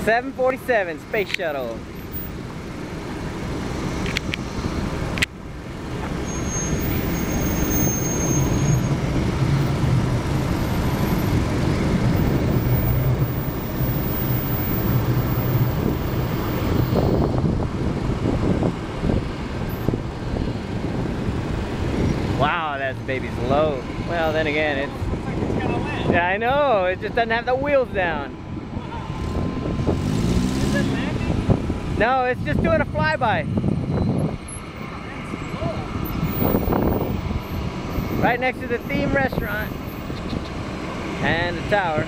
747 Space Shuttle. Wow, that baby's low. Well, then again, it's gonna land. yeah, I know. It just doesn't have the wheels down. Is it landing? No, it's just doing a flyby. Right next to the theme restaurant and the tower.